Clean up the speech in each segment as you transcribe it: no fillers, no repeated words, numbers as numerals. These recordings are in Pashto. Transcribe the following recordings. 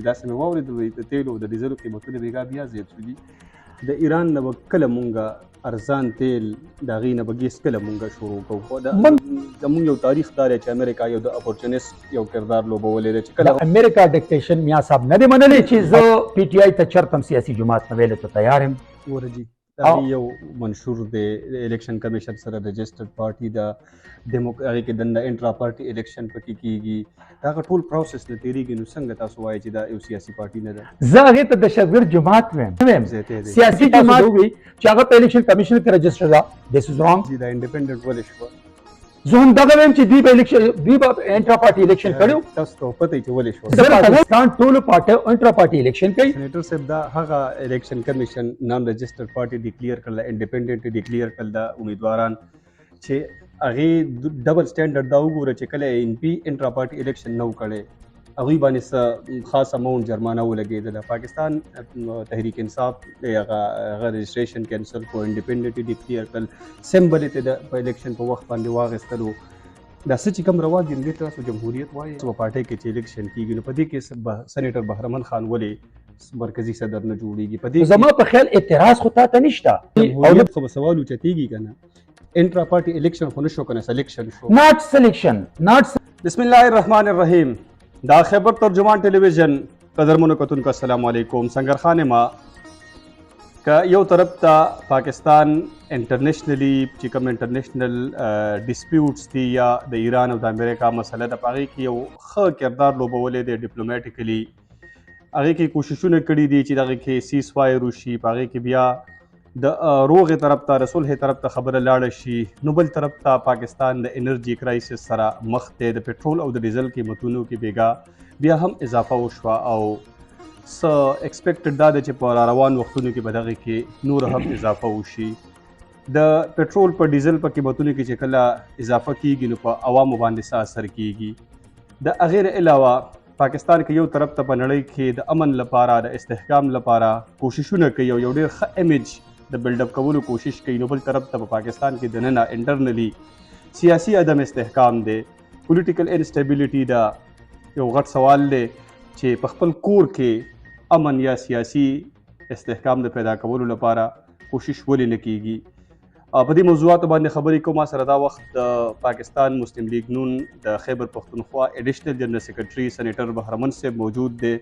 داسې مې واورېدل د تیلو او د ډیزلو قیمتونه بېګا بیا زیات شولي. د ایران نه به کله مونږه ارزان تیل د هغې نه به ګیس کله مونږه شروع کوو. زمونږ یو تاریخ دا دی چې امریکا یو د اپورچونیسټ یو کردار لوبولی دی چې کله امریکا ډکټیشن میا صاحب نه دی منلی چې زه پی ټي آی ته چرته هم سیاسي جماعت نه ویلو ته تیار یم. ورجي هغې یو منشور دی الیکشن کمیشن سره رجسټرډ پارټي د هغې کې دنده انټرا پارټي الیکشن پکې کېږي. دا هغه ټول پروسس نه تېرېږي. نو څنګه تاسو وایئ چې دا یو سیاسي پارټي نه ده؟ زه هغې ته دهشتګرد جماعت ویم، سیاسي جماعت وي چې هغه په الیکشن کمیشن کې رجسټر ده. دس از رانګ. دا انډیپینډنټ ولې شوه؟ زه هم دغه ویم چې دوی به انټرا پارټي الیکشن کړی. تاسو ته پته چې ولې شوه؟ د پاکستان ټولو پارټیو انټرا پارټي الیکشن کوي. سینیټر صاحب دا هغه الیکشن کمیشن نان رجسټرډ پارټي ډیکلیئر کړل، انډیپینډنټ ډیکلیئر کړل دا امیدواران چې هغې ډبل سټینډرډ دا وګوره چې کله ان پي انټرا پارټي الیکشن نه و کړی هغوی باندې څه خاص اماونټ جرمانه ولګېدله. پاکستان تحریک انصاف هغه رجسټریشن کینسل کو، انډیپینډنټ ډیکلیئر کړل، سمبل یې ته په الیکشن په وخت باندې واخیستلو. دا څه چې کوم رواج دی دې ته تاسو جمهوریت وایي. په پارټۍ کې چې الیکشن کېږي نو په دې کې سینیټر بهرمن خان ولې مرکزي صدر نه جوړېږي؟ په دې زما په خیال اعتراض خو تا ته نشته. جمهوریت خو به سوال اوچتېږي که نه؟ انټرا پارټي الیکشن خو نه شو که نه سلیکشن شو؟ ناٹ سلیکشن ناٹ. بسم الله الرحمن الرحیم. دا خیبر ترجمان ټلویزیون قدرمنو کتونکو السلام علیکم. سنگر خان ما که یو طرف ته پاکستان انټرنیشنلی چې کوم انټرنیشنل ډسپیوټس دي یا د ایران او د امریکا مسله ده، په هغې کې یو ښه کردار لوبولی دی ډیپلوماټیکلی. هغې کې کوششونه کړي دي چې دغې کې سیز فایر وشي، په هغې کې بیا د روغې طرف ته د صلحې طرف ته خبره لاړه شي. نو بل طرف ته پاکستان د انرژي کرایسس سره مخ دی. د پټرول او د ډیزل قیمتونو کې بېګا بیا هم اضافه وشوه او څه ایکسپیکټډ دا ده چې په راروان وختونو کې به دغې کې نور هم اضافه وشي. د پټرول په ډیزل په قیمتونو کې چې کله اضافه کېږي نو په عوامو باندې څه اثر کېږي. د هغې نه علاوه پاکستان کې یو طرف ته په نړۍ کې د امن لپاره د استحکام لپاره کوششونه کوي او یو ډېر ښه امیج د بلډ اپ کولو کوشش کوي. نو بل طرف ته په پاکستان کې دننه انټرنلی سیاسي عدم استحکام دی، پولیټیکل انسټیبیلیټي دا یو غټ سوال دی چې په خپل کور کې امن یا سیاسي استحکام د پیدا کولو لپاره کوشش ولې نه کیږي. په دې موضوعاتو باندې خبرې کوم. ما سره دا وخت د پاکستان مسلم لیگ نون د خیبر پښتونخوا ایډیشنل جنرل سیکرټري سینیټر بهرمن صاحب موجود دی.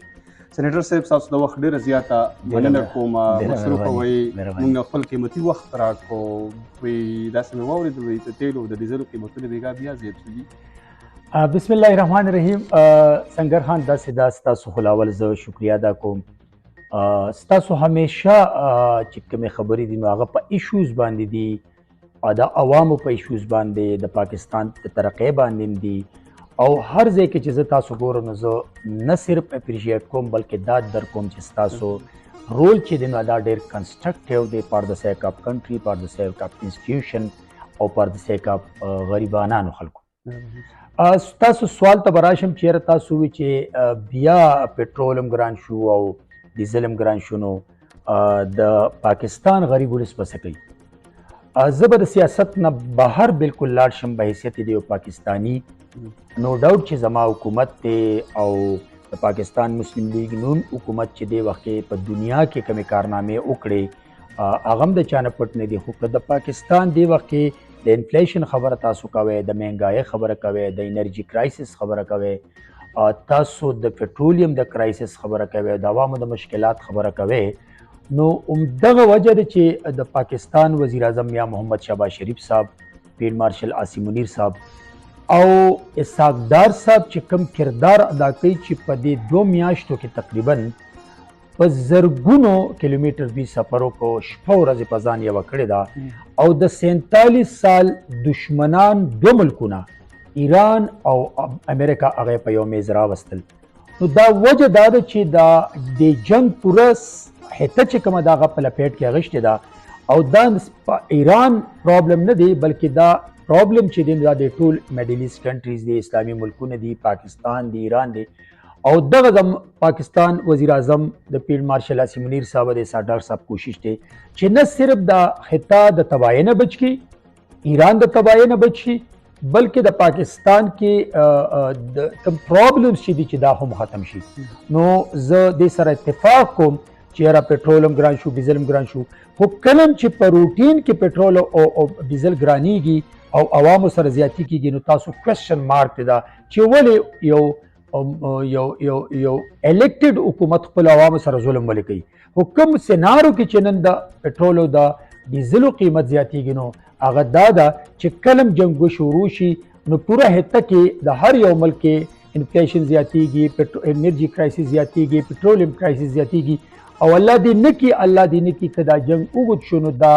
سینیټر صاحب تاسو د وخت ډېره زیاته مننه کوم. مصروفه وئ، موږ خپل قیمتي وخت راکړو. داسې مې واورېدل د تیلو او د ډیزلو قیمتونه بېګا بیا زیات شولي. بسم الله الرحمن الرحیم. سنگر خان داسې دا ستاسو خو لاول زه شکریه ادا کوم. ستاسو همیشه چې کومې خبرې دي نو هغه په ایشوز باندې دي، د عوامو په ایشوز باندې، د پاکستان په ترقۍ باندې دي. او هر ځای کې چې زه تاسو ګورم نو زه نه صرف اپریشیټ کوم بلکې دا در کوم چې ستاسو رول چې دی نو دا ډېر کنسټرکټیو دی فار د سیک اف کنټري، فار د سیک اف انسټیټیوشن او فار د سیک اف غریبانانو خلکو. تاسو سوال ته به راشم چېرې تاسو وي چې بیا پټرول هم ګران شو او ډیزل هم ګران شو نو د پاکستان غریب ولس به څه کوي؟ زه به د سیاست نه بهر بالکل لاړ شم په حیثیت د یو پاکستاني. نو ډاوټ چې زما حکومت دی او د پاکستان مسلم لیگ نون حکومت چې دی وخت کې په دنیا کې کومې کارنامې وکړې هغه هم د چا نه پټ نه دي. خو که د پاکستان دی وخت کې د انفلیشن خبره تاسو کوئ، د مهنګایۍ خبره کوئ، د انرژي کرایسس خبره کوئ، تاسو د پټرولیم د کرایسس خبره کوئ، د عوامو د مشکلات خبره کوئ، نو همدغه وجه ده چې د پاکستان وزیر اعظم یا محمد شهباز شریف صاحب، فیلډ مارشل عاصم منیر صاحب او اسحاق ډار صاحب چې کوم کردار ادا کوي چې په دې 2 میاشتو کې تقریبا په زرګونو کیلومتر دوی سفر وکړو، شپه ورځې په ځان یوه کړې ده او د 47 سال دشمنان 2 ملکونه ایران او امریکا هغه په یو میز راوستل. نو دا وجه دا ده چې دا د جنگ پوره حته چې کومه د هغه په لپیټ کې اغشتې ده او دا ایران پرابلم نه دی بلکې دا پرابلم چې دی دا د ټول میډل ایسټ کنټریز دی، اسلامي ملکونه دي، پاکستان دی، ایران دی. او دغه پاکستان وزیر اعظم د فیلډ مارشل عاصم منیر صاحب د اسحاق ډار صاحب کوشش دی چې نه صرف د خطه د تباهۍ نه بچ کړي، ایران د تباهۍ نه بچ شي، بلکې د پاکستان کې د کوم پرابلمز چې دي چې دا هم ختم شي. نو زه دې سره اتفاق کوم چې یاره پټرول هم ګران شو، ډیزل هم ګران شو، خو کله چې په روټین کې پټرول او ډیزل ګرانیږي او عوامو سره زیاتی کیږي، نو تاسو کوېسچن مارک دی دا چې ولې یو الیکټډ حکومت خپل عوامو سره ظلم ولې کوي. خو کوم سینارو کې چې نن د پټرول او د ډیزلو قیمت زیاتیږي، نو هغه دا ده چې کلم جنګ شروع شي نو پوره حته کې د هر یو ملک کې انفلیشن زیاتیږي، انرژي کرایسس زیاتیږي، پټرولیم کرایسس زیاتیږي، او الله دې نه کړي، الله دې نه کړي که دا جنګ اوږد شو نو دا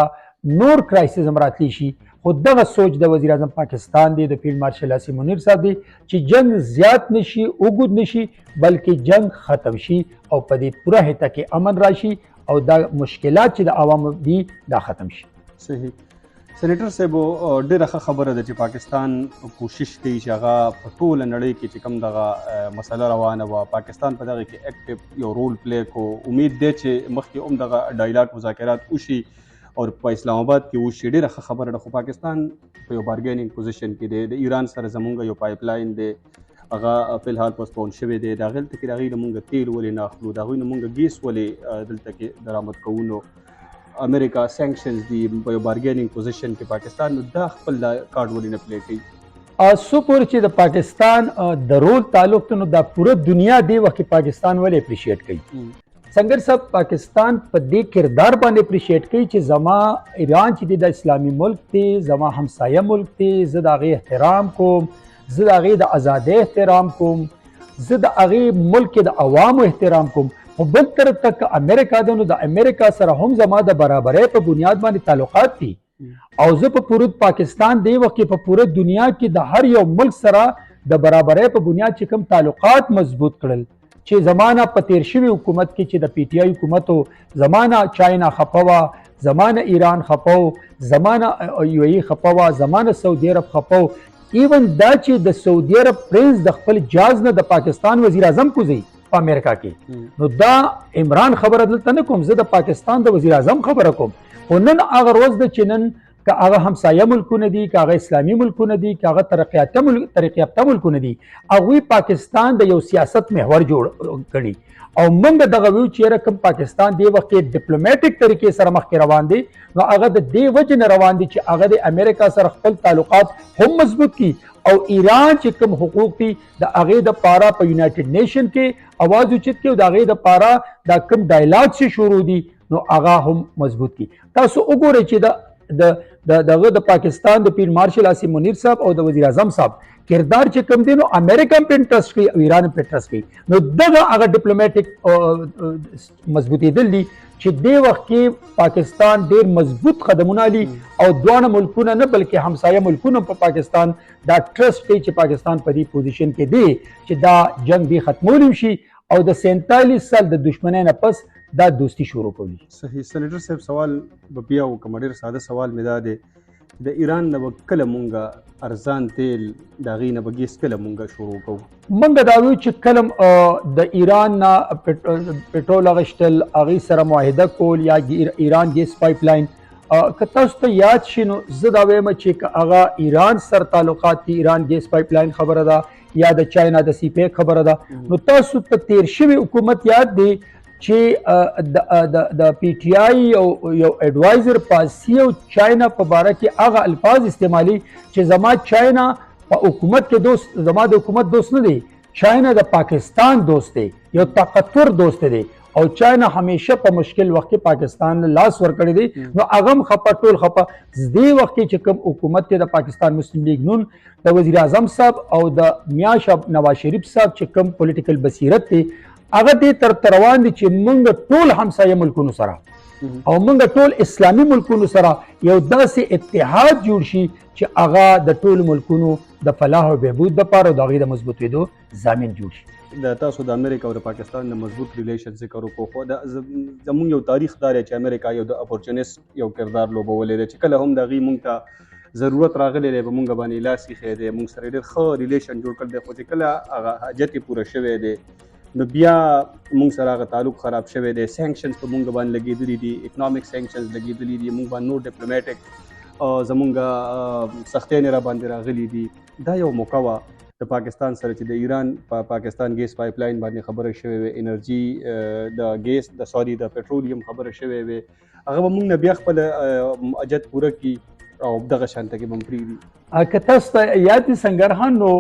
نور کرایسس هم راتلی شي. خو دغه سوچ د وزیر اعظم پاکستان دی، د فیلډ مارشل اسیم منیر صاحب دی چې جنگ زیات نشي، اوږد نشي، بلکې جنگ ختم شي او په دې پوره حته کې امن راشي او دا مشکلات چې د عوامو دي دا ختم شي. صحیح. سینیټر صاحب ډېره ښه خبره ده چې پاکستان کوشش کوي چې هغه په ټوله نړۍ کې چې کوم دغه مسله روانه وه، پاکستان په دغه کې اکټیو یو رول پلی کو. امید دی چې مخکې هم دغه ډایلاګ مذاکرات وشي او په اسلام آباد کې وشي. ډېره ښه خبره ده. خو پاکستان په یو بارګیننګ پوزیشن کې دی. د ایران سره زمونږ یو پایپ لاین دی، هغه فلحال پوسټپون شوی دی. د هغې کې د هغوی نه مونږ تیل ولې نه اخلو، د هغوی نه مونږ ګیس ولې دلته کې درآمد کوو. نو امریکا سینکشنز دی په یو بارګیننګ پوزیشن کې پاکستان، نو دا خپل کارډ ولې نه پلی کوي؟ سو پورې چې د پاکستان د رول تعلق ته، نو دا پوره دنیا دی وخت پاکستان ولې اپریشیټ کوي. سنگر صاحب پاکستان په دې کردار باندې اپریشیټ کوي چې زما ایران چې دی د اسلامي ملک دی، زما همسایه ملک دی، زه د هغې احترام کوم، زه د هغې د ازادۍ احترام کوم، زه د هغې ملک د عوامو احترام کوم. خو بل طرف ته که امریکا ده، نو د امریکا سره هم زما د برابرۍ په بنیاد باندې تعلقات دي، او زه په پوره پاکستان دی وخت کې په پوره دنیا کې د هر یو ملک سره د برابرۍ په بنیاد چې کوم تعلقات مضبوط کړل، چې زمانه په تیر شوي حکومت کې چې د پی ټی آی حکومت زمانه چاینا خفه وه، زمانه ایران خفه و، زمانه یو ای خفه وه، زمانه سعودي عرب خفه و. ایون دا چې د سعودي عرب پرنس د خپل جاز نه د پاکستان وزیر اعظم کوزي په امریکا کې، نو دا عمران خبره دلته نه کوم، زه د پاکستان د وزیر اعظم خبره کوم. خو نن هغه ورځ ده چې نن که هغه همسایه ملکونه دي، که هغه اسلامي ملکونه دي، که هغه ترقي یافته ملکونه دي، هغوی پاکستان د یو سیاست محور جوړ کړي، او موږ دغه ویو چې یاره کوم پاکستان دی وخت کې ډیپلوماټیک طریقې سره مخکې روان دی، نو هغه د دې وجې نه روان دي چې هغه د امریکا سره خپل تعلقات هم مضبوط کړي، او ایران چې کوم حقوق دي د هغې دپاره په یونایټډ نیشن کې اواز اوچت کړي، او د هغې دپاره دا کوم ډایلاګ چې شروع دي نو هغه هم مضبوط کړي. تاسو وګورئ چې دغه د پاکستان د پیر مارشل اسیم منیر صاحب او د وزیر اعظم صاحب کردار چې کوم دی، نو امریکا په انټرست کوي او ایران په انټرست کوي، نو دغه هغه ډیپلوماټیک مضبوطېدل دي چې دې وخت کې پاکستان ډېر مضبوط قدمونه لي، او دواړه ملکونه نه بلکې همسایه ملکونه په پاکستان دا ټرسټ کوي چې پاکستان په دې پوزیشن کې دی چې دا جنگ دی ختمولی شي او د 47 سال د دشمنۍ نه پس دا دوستی شروع کوي. صحیح. سینیټر صاحب سوال به بیا وکړم، ډېر ساده سوال مې دا دی، د ایران نه به کله مونږ ارزان تیل د هغې نه به ګیس کله مونږ شروع کوو؟ مونږ دا ویو چې کله د ایران نه پټرول اخیستل، هغې سره معاهده کول یا ایران ګیس پایپ لاین، که تاسو ته یاد شي نو زه دا وایم چې که هغه ایران سره تعلقات دي، ایران ګیس پایپ لاین خبره ده یا د چاینا د سی پیک خبره ده، نو تاسو ته تیر شوي حکومت یاد دی چې د پی ټی آی یو ایڈوایزر پاسی او چاینا په باره کې هغه الفاظ استعمالي چې زما چاینا په حکومت کې دوست، زما د حکومت دوست نه دی، چاینا د پاکستان دوست دی، یو طاقتور دوست دی، او چاینا همیشه په مشکل وخت کې پاکستان لاس ورکړی دی، نو هغه هم خپه، ټول خپه. دې وخت کې چې کوم حکومت دی د پاکستان مسلم لیگ نون د وزیر اعظم صاحب او د میاں نواز شریف صاحب چې کوم پولیټیکل بصیرت دی، هغه دې تر روان دي چې موږ ټول همسایه ملکونو سره او موږ ټول اسلامي ملکونو سره یو داسې اتحاد جوړ شي چې هغه د ټول ملکونو د فلاح او بهبود دپاره او د هغې د مضبوطېدو ضامن جوړ شي. د تاسو د امریکا او د پاکستان د مضبوط ریلیشن ذکر وکړو، خو زموږ یو تاریخ دا دی چې امریکا یو د اپورچونیسټ یو کردار لوبولی دی، چې کله هم د هغې موږ ته ضرورت راغلی دی په موږ باندې لاس ایښی دی، موږ سره ډېر ښه ریلیشن جوړ کړی دی، خو چې کله هغه حاجت یې پوره شوی دی نو بیا موږ سره هغه تعلق خراب شوی دی، سینکشنز په موږ باندې لګېدلي دي، اکنامک سینکشنز لګېدلي دي، موږ باندې نور ډیپلوماټک زمونږ سختیانې را باندې راغلي دي. دا یو موقع وه د پاکستان سره چې د ایران پاکستان ګیس پایپ لاین باندې خبره شوې وې، انرژي د ګیس د پټرولیم خبره شوې وې. هغه به موږ نه بیا خپل اجت پوره کړي او دغه شانته کې به هم پرېږدي. که تاسو ته یاد وي سنګرخان، نو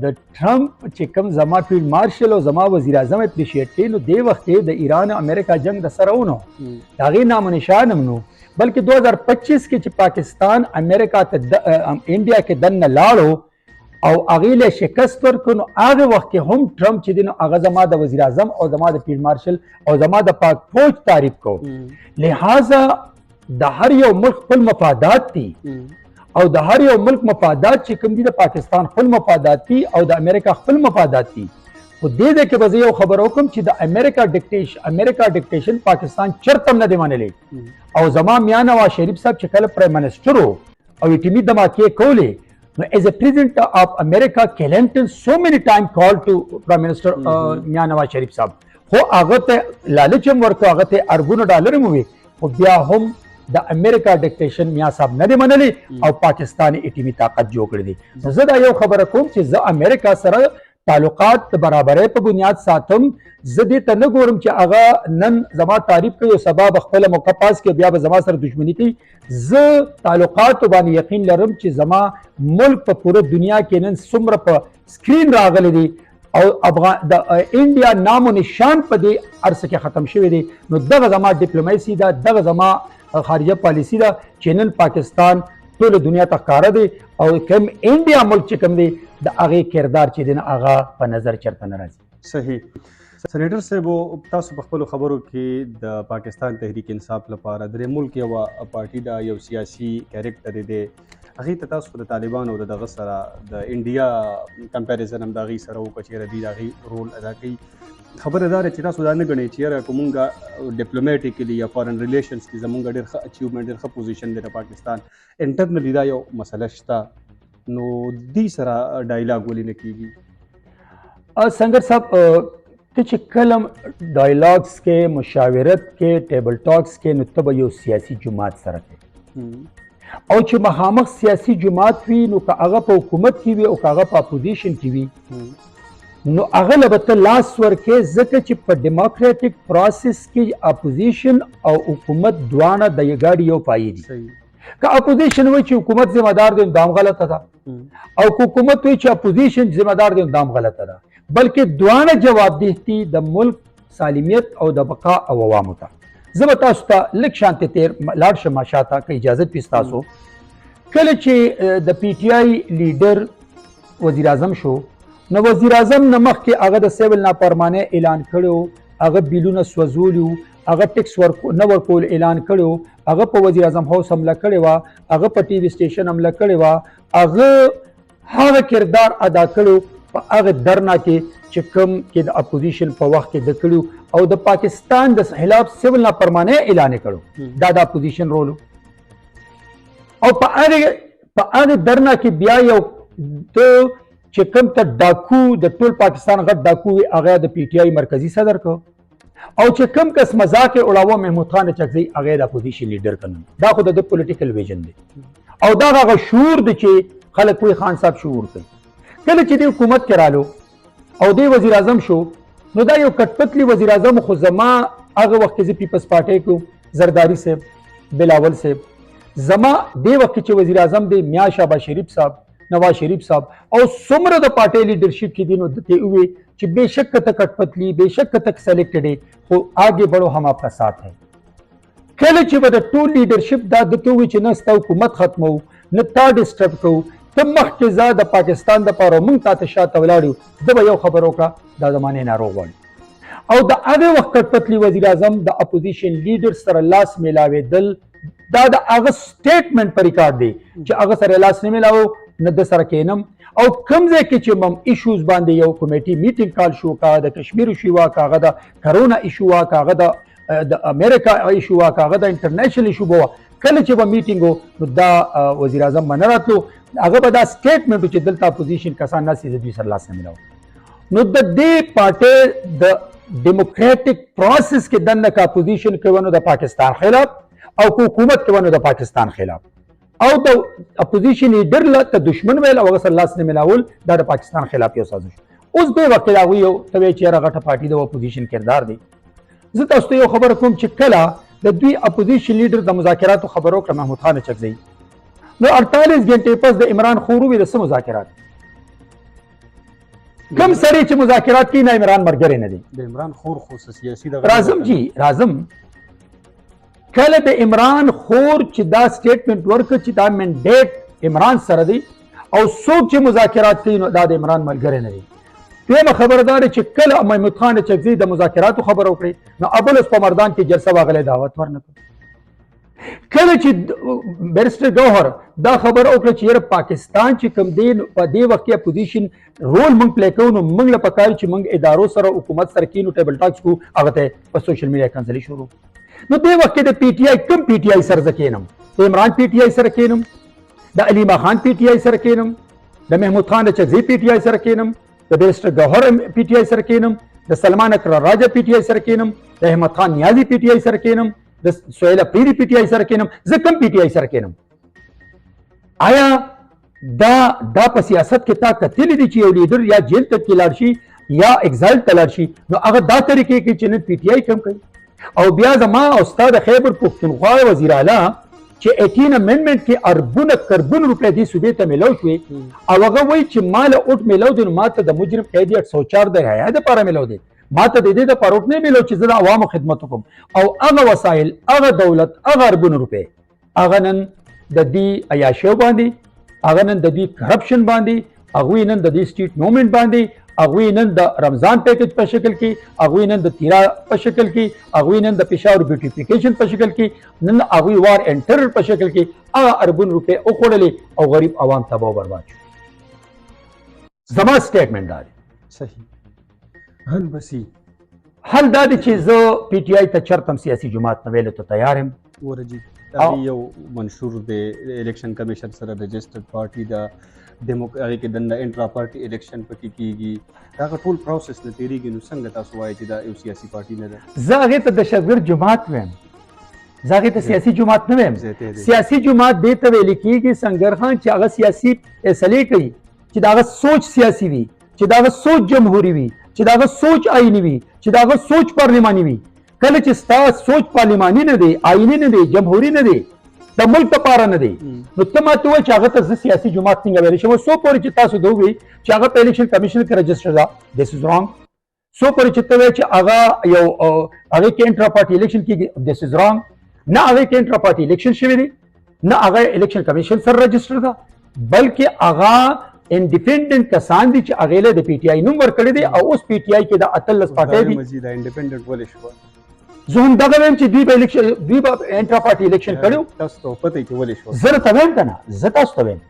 د ټرمپ چې کوم زما فیلډ مارشل او زما وزیر اعظم اپریشیټ کړي، نو دې وخت کې د ایران او امریکا جنگ د سره ونه د هغې نام و نشان هم نو، بلکې 2025 کې چې پاکستان امریکا ته انډیا کې دننه لاړو او هغې له شکست ورکړو، نو هغه وخت کې هم ټرمپ چې دی نو هغه زما د وزیر اعظم او زما د فیلډ مارشل او زما د پاک فوج تعریف کو. لہذا د هر یو ملک خپل مفادات دي او د هر یو ملک مفادات چې کوم دي د پاکستان خپل مفادات دي او د امریکا خپل مفادات دي. خو دې کې به زه یو خبر وکړم چې د امریکا ډکټیشن پاکستان چرته نه دی منلی او زما میاں نواز شریف صاحب چې کله پرایم منسټر او ایټمي دماکې کولې، نو as a president of America, Clinton so many times called to Prime Minister میاں نواز شریف صاحب، خو هغه ته لالچ هم ورکړو، هغه ته اربونو ډالر هم ووي، خو بیا هم د امریکا ډکټیشن میاں صاحب نه دی منلی او پاکستان ایټمي طاقت جوړ کړی دی. زه دا یو خبره کوم چې زه امریکا سره تعلقات د برابرۍ په بنیاد ساتم. زه دې ته نه ګورم چې هغه نن زما تعریف کوي او سبا به خپله موقع پاس کوي بیا به زما سره دشمني کوي. زه تعلقاتو باندې یقین لرم چې زما ملک په پوره دنیا کې نن څومره په سکرین راغلی دی او د انډیا نام و نشان په دې عرصه کې ختم شوی دی. نو دغه زما ډیپلوماسي ده، دغه زما خارجه پالیسی ده چې نن پاکستان ټول دنیا ته ښکاره دی او کوم انډیا ملک چې کوم دی د هغې کردار چې دی نه هغه په نظر چرته نه راځي. صحیح. سینیټر صاحب، تاسو په خپلو خبرو کې د پاکستان تحریک انصاف لپاره د ملک یوه پارټي ده، یو سیاسي کیریکټر دی، هغې ته تاسو د طالبانو د دغه سره د انډیا کمپیریزن هم د هغې سره وکړه چې یاره دوی د هغې رول ادا کوي. خبره دا ده چې تاسو دا نه ګڼئ چې یاره که مونږ ډیپلومیټیکلی یا فارن ریلیشنز کې زمونږ ډېر ښه اچیومنټ، ډېر ښه پوزیشن دی د پاکستان، انټرنلی دا یو مسله شته، نو دوی سره ډایلاګ ولې نه کېږي؟ سنگر صاحب، ته چې کله ډایلاګس کې، مشاورت کې، ټیبل ټاکس کې، نو ته به یو سیاسي جماعت سره کوې او چې مخامخ سیاسي جماعت وي، نو که هغه په حکومت کې وي او که هغه په اپوزیشن کې وي، نو هغه له به ته لاس ورکې، ځکه چې په ډیموکریټک پروسس کې اپوزیشن او حکومت دواړه د یګاډي یو پایې دي. که اپوزیشن وایي چې حکومت ذمہ دار دی، دا هم غلطه ده، او که حکومت وایي چې اپوزیشن ذمہ دار دی، دا هم غلطه ده، بلکې دواړه جوابدهي د ملک سالمیت او د بقا او عوامو ته. زه به تاسو ته لږ شانتې تیر لاړ شم شاته که اجازت وي ستاسو. کله چې د پی ټي آی لیډر وزیر اعظم شو، نو وزیر اعظم نه مخکې هغه د سیول نافرمانۍ اعلان کړی، هغه بیلونه سوځولي، هغه ټیکس نه ورکول اعلان کړی، هغه په وزیر اعظم هاوس حمله کړې وه، هغه په ټي وي سټیشن حمله کړې وه، هغه هغه کردار ادا کړی په هغه درنا کې چې کوم کې د اپوزیشن په وخت کې د کړي او د پاکستان د خلاف سیول نافرمانۍ اعلان کړو، دا د اپوزیشن رول. او په هغه درنا کې بیا یو چې کوم ته ډاکو د ټول پاکستان غټ ډاکو وي، هغه د پی ټي آی مرکزی صدر کو، او چې کوم کس مذاق یې اړاوه محمود خان چکزي، هغه د اپوزیشن لیډر کړي. دا خو د پولیټیکل ویژن دی او دا هغه شعور دی چې خلک وایي خان صاحب شعور کوي. کله چې د حکومت کې رالو او د وزیر اعظم شو، نو دا یو کټپتلی وزیر اعظم خو زما هغه وخت کې پیپلز پارټۍ کو زرداری صاحب، بلاول صاحب، زما د وخت چې وزیر اعظم دی میاں شهباز شریف صاحب، نواز شریف صاحب او څومره د پارټۍ لیډرشپ کې دي، نو دته وی چې بېشک ته کټپتلی، بېشک ته سلیکټډ دی، خو آگے بڑھو ہم آپ کا ساتھ ہیں. کله چې به د ټول لیډرشپ دا دته وی چې نه ستا حکومت ختمو، نه تا ډسټرب کوو، ته مخکې ځه د پاکستان دپاره موږ تا ته شاته ولاړ یو، ده به یو خبر وکړه دا زمانې ناروغ غواړي. او د هغې وخت کټپتلي وزیر اعظم د اپوزیشن لیډر سره لاس میلاوېدل، دا د هغه سټیټمنټ په ریکارډ دی چې هغه سره لاس نه میلاو، نه د سره کینم. او کوم ځای کې چې مم ایشوز باندې یو کمیټي میټینګ کال شو، که د کشمیر ایشو وه، که هغه د کرونا ایشو وه، که هغه د امریکا ایشو وه، که هغه د انټرنیشنل ایشو به وه، کله چې به میټینګ و، نو دا وزیر اعظم به نه راتلو، هغه به دا سټیټمنټ و چې دلته اپوزیشن کسان ناست دي، د دوی سره لاس نه میلاو. نو د دې پارټۍ د ډیموکریټک پروسس کې دننه که اپوزیشن کوي نو د پاکستان خلاف، او که حکومت کوي نو د پاکستان خلاف. او د اپوزیشن لیډر له ته دشمن ویل او هغه سره لاس نه ملاول دا د پاکستان خلاف یو سازش اوس دې وخت کې هغوی یو ته وایي چې یاره غټه پارټي د اپوزیشن کردار دی زه تاسو ته یو خبره کوم چې کله د دوی اپوزیشن لیډر د مذاکراتو خبر وکړه محمود خان اچکزی نو 48 غنټې پس د عمران خور وویل څه مذاکرات کم سړی چې مذاکرات کوي نه عمران ملګری نه دی د عمران خور خو سیاسي راځم جی راځم کله د عمران خور چې دا سټیټمنټ ورکړ چې دا منډیټ عمران سره دی او څوک چې مذاکرات کوي نو دا د عمران ملګری نه دی دویمه خبردار چې کله محمود خان اچکزي د مذاکراتو خبره وکړي نو ابوالفضل په مردان کې جلسه واغلی دعوت ورنکړ کله چې بیرسټر ګوهر دا خبره وکړه چې یاره پاکستان چې کوم دی په دې وخت کې اپوزیشن رول موږ پلی کوو نو موږ له پکار چې موږ ادارو سره حکومت سره کینو ټیبل ټاکس کو هغه ته په سوشل میډیا کنسلي شروع نو دې وخت کې د پی ټی آی کوم پی ټی آی سره زه کینم د عمران پی ټی آی سره کینم د علیما خان پی ټی آی سره کینم د محمود خان اچکزي پی ټی آی سره کینم د بیرسټر ګوهر پی ټی آی سره کینم د سلمان اکرم راجا پی ټی آی سره کینم د احمد خان نیازی پی ټی آی سره کینم د سہیل افریدی پی ټی آی سره کینم زه کوم پی ټی آی سره کینم آیا دا په سیاست کې تا کتلی دی چې یو لیډر یا جیل ته لاړ شي یا ایگزایل ته لاړ شي نو هغه دا طریقې کې چې نن پی ټی آی کم کوي او بیا زما او ستا د خیبر پښتونخوا وزیر اعلی چې 18 امندمنت کې اربونه کربون روپۍ دې صوبې ته میلاو شوې او هغه وایي چې مال اوټ میلاو دی نو ماته د مجرم قیدي 804 د رعایا دپاره میلاو دی ماته د دې دپاره اوټ نه میلاو چې زه د عوامو خدمت وکړم او هغه وسایل هغه دولت هغه اربونه روپۍ هغه نن د دې عیاشیو باندې هغه نن د دې کرپشن باندې هغوی نن د دې سټیټ موومنټ باندې هغوی نن د رمضان پیکج په شکل کې هغوی نن د تیرا په شکل کې هغوی نن د پېښور بیوټیفیکیشن په شکل کې نن هغوی وار اینډ ټرر په شکل کې هغه اربون روپۍ وخوړلې او غریب عوام تباه و برباد شو زما سټیټمنټ دا دی صحیح حل بسی حل دا دی چې زه پی ټی آی ته چرته سیاسي جماعت نه ویلو ته تیار یم ورجی دا یو منشور دی الیکشن کمیشن سره رجسټرډ پارټي دا هغې کې دنده انټرا پارټي الیکشن پکې کیږي دا هغه ټول پروسس نه تېرېږي نو څنګه تاسو وایئ چې دا یو سیاسي پارټي نه ده زه هغې ته دهشتګرد جماعت ویم زه هغې ته سیاسي جماعت نه ویم سیاسي جماعت دې ته ویل کېږي سنګر خان چې هغه سیاسي فیصلې کوي چې د هغه سوچ سیاسي وي چې د هغه سوچ جمهوري وي چې د هغه سوچ آئیني وي چې د هغه سوچ پارلماني وي کله چې ستا سوچ پارلماني نه دی آئیني نه دی جمهوري نه دی د ملک لپاره نه دی نو ته ماته وایې چې هغه ته زه سیاسي جماعت څنګه ویلی شم څو پورې چې تاسو ده ووایي چې هغه په الیکشن کمیشن کې رجسټر ده دس از رانګ څو پورې چې ته وایې چې هغه یو هغې کې انټرا پارټي الیکشن کېږي دس از رانګ نه هغې کې انټرا پارټي الیکشن شوی دی نه هغه الیکشن کمیشن سره رجسټر ده بلکې هغه انډیپینډنٹ کسان دي چې هغې له د پی ټي آی نوم ورکړی دی او اوس پی ټي آی کې د 18 پارټۍ دي انډیپینډنٹ ولې شوه زه هم دغه وایم چې دوی به انټرا پارټي الیکشن کړی تاسو ته پته کې ولې شوه زه درته وایم که نه زه تاسو ته وایم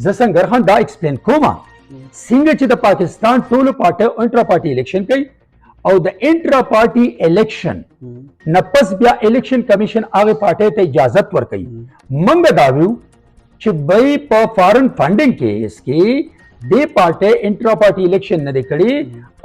زه سنګر خان دا ایکسپلین کوم څنګه چې د پاکستان ټولو پارټیو انټرا پارټي الیکشن کوي او د انټرا پارټي الیکشن نه پس بیا الیکشن کمیشن هغې پارټۍ ته اجازت ورکوي موږ دا ویو چې بای په فارن فنډینګ کیس کې دې پارټۍ انټرا پارټي الیکشن نه دی کړی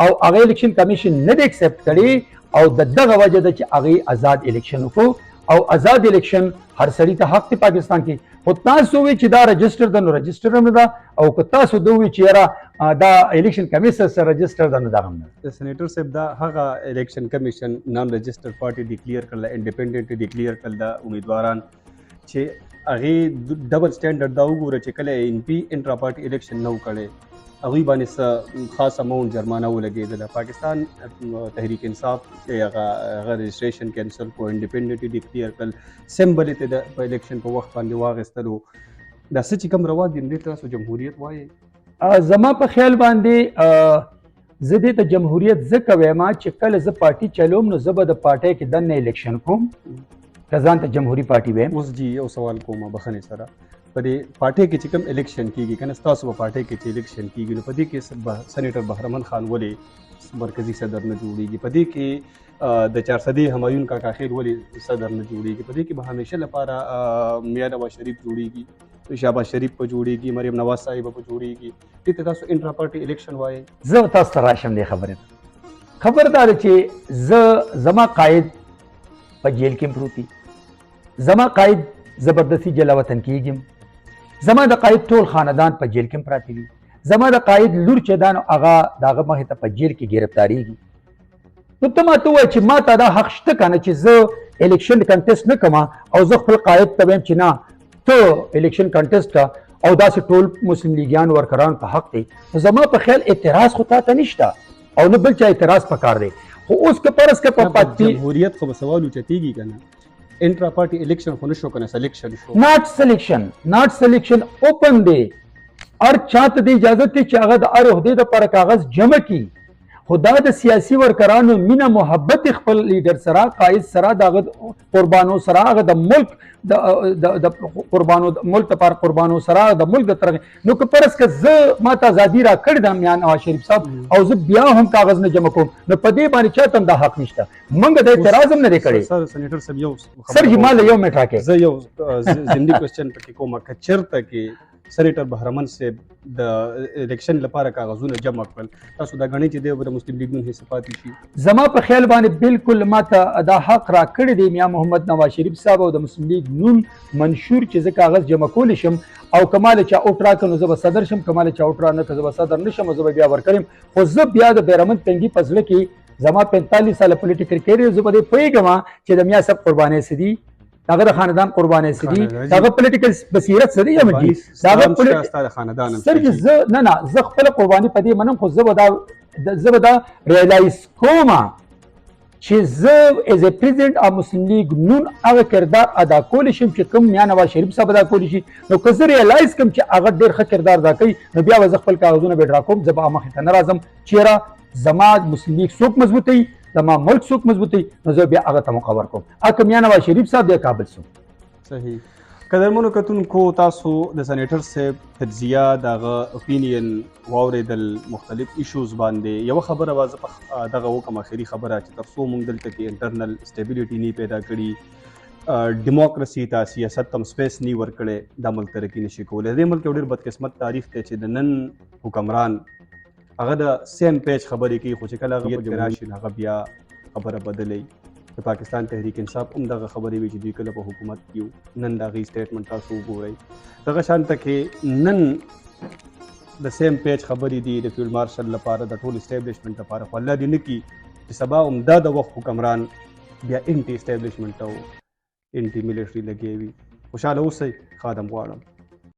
او هغه الیکشن کمیشن نه دی ایکسپټ کړی او د دغه وجه ده چې هغې آزاد الیکشن وکړو او آزاد الیکشن هر سړي ته حق دی پاکستان کې خو تاسو ووایئ چې دا رجسټر ده نو رجسټر هم نه ده او که تاسو ده ووایئ چې یاره دا الیکشن کمیشن سره رجسټر ده نو دا هم نه ده سینیټر صاحب دا هغه الیکشن کمیشن نان رجسټر پارټي ډیکلیئر کړله انډیپینډنټ ډیکلیئر کړل دا امیدواران چې هغې ډبل سټینډرډ دا وګوره چې کله ان پي انټرا پارټي الیکشن نه و کړی هغوی باندې څه خاص اماونټ جرمانه ولګېدله پاکستان تحریک انصاف هغه رجسټریشن کینسل کو انډیپینډنټ ډیکلیئر کړل سمبل یې د په الیکشن په وخت باندې واخیستلو دا څه چې کوم روان دي دې ته تاسو جمهوریت وایئ زما په خیال باندې زه دې ته جمهوریت ځکه وایم چې کله زه پارټي چلوم نو زه به د پارټۍ کې دننه الیکشن کوم که ځان ته جمهوري پارټي وایم اوس جی یو سوال کوم بخښنې سره په دې پارټۍ کې چې کوم الیکشن کېږي که نه ستاسو په پارټۍ کې چې الیکشن کېږي نو په دې کې سینیټر بهرمن خان ولې مرکزي صدر نه جوړېږي په دې کې د چارسدې همایون کاکا خیل ولې صدر نه جوړېږي په دې کې به همیشه لپاره میاں نواز شریف جوړېږي شهباز شریف په جوړېږي مریم نواز صاحب په جوړېږي دې ته تاسو انټرا پارټي الیکشن وایئ زه تاسو ته راشم دې خبرې ته خبر دا ده چې زه زما قاید په جیل کې پروت دي زما قاید زبردستي جلا وطن کیږم زما د قائد ټول خاندان په جیل کې پراته دي زما د قائد لور چې دا نو هغه دغه مخې ته په جیل کې گرفتاریږي نو ته ماته ووایه چې ما ته دا حق شته که نه چې زه الیکشن کنټسټ نه کوم او زه خپل قائد ته وایم چې نه ته الیکشن کنټسټ کا او داسې ټول مسلم لیګیان ورکران په حق دی نو زما په خیال اعتراض خو تا ته نشته او نه بل چا اعتراض پکار دی خو اوس که فرض که په پاتې جمهوریت خو به سوال اوچتېږي که نه انټرا پارټي الیکشن خو نه شو که نه سلیکشن شو ناټ سلیکشن اوپن دی هر چاته د اجازه دی چې هغه د هر عهدې دپاره کاغذ جمع کړي خو دا د سیاسي ورکرانو مینه محبت خپل لیډر سره قائد سره دغه قربانو سره هغه د ملک د قربانو ملک لپاره قربانو سره د ملک د طرف نو که فرض که زه ماته ازادي راکړې ده میاں نواز شریف صاحب او زه بیا هم کاغذ نه جمع کوم نو په دې باندې چاته هم دا حق نشته موږ د اعتراض هم نه دی کړی سر سېنیټر صاحب یو سر جی ما له یو منټ راکړئ زه یو زندي کوېسچن پکې کوم که چېرته کې سېنیټر بهرمن صاحب د الیکشن لپاره کاغذونه جمع کړل تاسو دا ګڼئ چې دی به د مسلم لیګ نون حصه پاتې شي زما په خیال باندې بالکل ماته دا حق راکړی دی میاں محمد نواز شریف صاحب او د مسلم لیګ نون منشور چې زه کاغذ جمع کولی شم او کمال چا اوټ راکړ نو زه به صدر شم کمال چا اوټ را نه که زه به صدر نه شم زه به بیا ورکړم خو زه بیا د بیرمن تنګي په زړه کې زما 45 ساله پولیټیکل کیریئر زه به دې پوهېږم چې د میاں صاحب قربانۍ څه دي هغه د خاندان قربانۍ څه دي هغه پولیټیکل بصیرت څه دی احمد جي سر زه نه زه خپله قرباني په دې منم خو زه به دا ریالایز کوم چې زه ایز ا پریزیډنټ اف مسلم لیګ نون هغه کردار ادا کولی شم چې کوم میاں نواز شریف صاحب ادا کولی شي نو که زه ریالایز کوم چې هغه ډېر ښه کردار ادا کوي نو بیا به زه خپل کاغذونه به ډرا کوم زه به مخې ته نه راځم چېرې زما مسلم لیګ څوک مضبوطوي زما ملک څوک مضبوطوي نو زه بیا هغه ته مقرر کوم که میاں نواز شریف صاحب بیا کابل سو صحیح قدرمنو کتونکو تاسو د سېنیټر صاحب تجزیه دغه اپینین واورېدل مختلف ایشوز باندې یوه خبره به زه په دغه وکم اخري خبره چې تر څو موږ دلته کې انټرنل سټیبلیټي نه پیدا کړي ډیموکراسي ته سیاست ته سپیس نه ورکړی دا ملک ترقي نشي کولی د دې ملک یو ډېر بدقسمت تاریخ دی چې د نن حکمران هغه د سیم پیج خبرې کوي خو چې کله هغه په راشي هغه بیا خبره بدلوي د پاکستان تحریک انصاف هم دغه خبرې وي چې دوی کله په حکومت کې یو نن د هغې سټیټمنټ تاسو وګورئ دغه شانته کې نن د سیم پیج خبرې دي د فیلډ مارشل لپاره د ټول اسټیبلیشمنټ لپاره خو الله دې نه کړي چې سبا هم دا د وخت حکمران بیا انټي اسټیبلیشمنټ او انټي ملیټري لګې وي خوشحاله اوسئ خادم غواړم